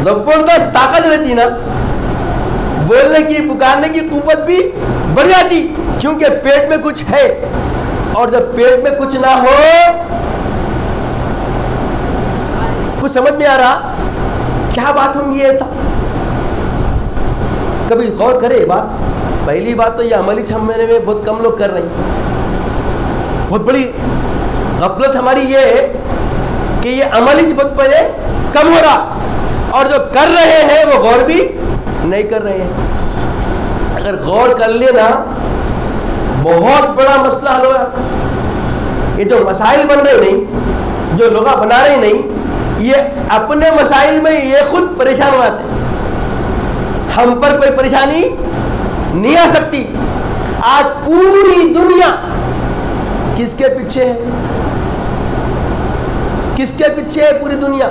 زبردست طاقت رہتی نا, بولنے کی پکارنے کی قوت بھی بڑھ جاتی, کیونکہ پیٹ میں کچھ ہے. اور جب پیٹ میں کچھ نہ ہو, کچھ سمجھ میں آ رہا کیا بات ہوں گی ایسا؟ کبھی غور کرے بات. پہلی بات تو یہ عملی چھمنے میں بہت کم لوگ کر رہے ہیں. بہت بڑی غفلت ہماری یہ ہے کہ یہ عملی بہت پہلے کم ہو رہا, اور جو کر رہے ہیں وہ غور بھی نہیں کر رہے ہیں. اگر غور کر لینا بہت بڑا مسئلہ حل ہو جاتا. یہ جو مسائل بن رہے نہیں, جو لوگ بنا رہے نہیں, یہ اپنے مسائل میں یہ خود پریشان ہو جاتے ہیں. ہم پر کوئی پریشانی نہیں آ سکتی. آج پوری دنیا کس کے پیچھے ہے؟ کس کے پیچھے ہے پوری دنیا؟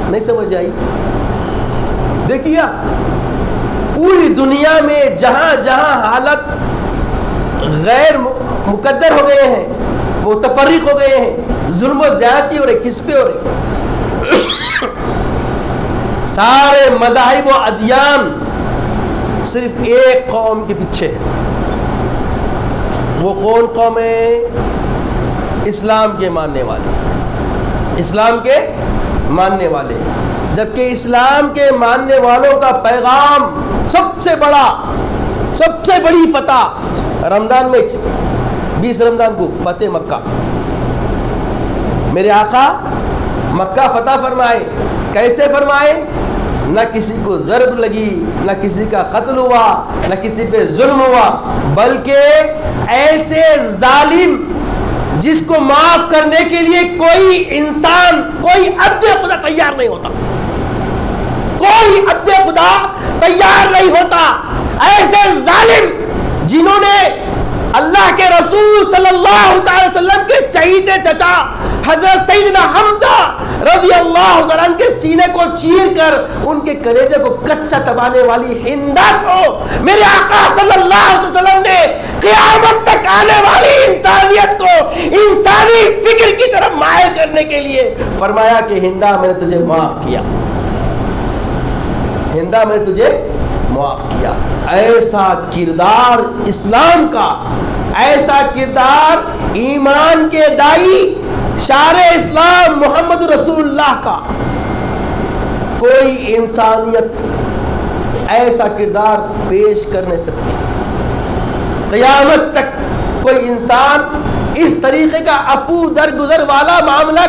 نہیں سمجھ آئی؟ دیکھیے پوری دنیا میں جہاں جہاں حالت غیر مقدر ہو گئے ہیں, متفرق ہو گئے ہیں, ظلم و زیادتی ہو رہے, کس پہ ہو رہے؟ سارے مذاہب و ادیان صرف ایک قوم کے پیچھے ہے. وہ کون قوم ہے؟ اسلام کے ماننے والے. اسلام کے ماننے والے. جبکہ اسلام کے ماننے والوں کا پیغام سب سے بڑا, سب سے بڑی فتح رمضان میں 20 رمضان کو فتح مکہ. میرے آقا مکہ فتح فرمائے. کیسے فرمائے؟ نہ کسی کو ضرب لگی, نہ کسی کا قتل ہوا, نہ کسی پہ ظلم ہوا, بلکہ ایسے ظالم جس کو معاف کرنے کے لیے کوئی انسان, کوئی عبد خدا تیار نہیں ہوتا, کوئی عبد خدا تیار نہیں ہوتا, ایسے ظالم جنہوں نے اللہ کے رسول صلی اللہ علیہ وسلم کے چہیتے چچا حضرت سیدنا حمزہ رضی اللہ عنہ کے سینے کو چیر کر ان کے کلیجے کو کچا دبانے والی ہندا کو میرے آقا صلی اللہ علیہ وسلم نے قیامت تک آنے والی انسانیت کو انسانی فکر کی طرف مائل کرنے کے لیے فرمایا کہ ہندا میں نے تجھے معاف کیا, ہندا میں نے تجھے معاف کیا. ایسا کردار اسلام کا, ایسا کردار ایمان کے دائی شار اسلام محمد رسول اللہ کا, کوئی انسانیت ایسا کردار پیش کر نہیں سکتی. قیامت تک کوئی انسان اس طریقے کا عفو درگزر والا معاملہ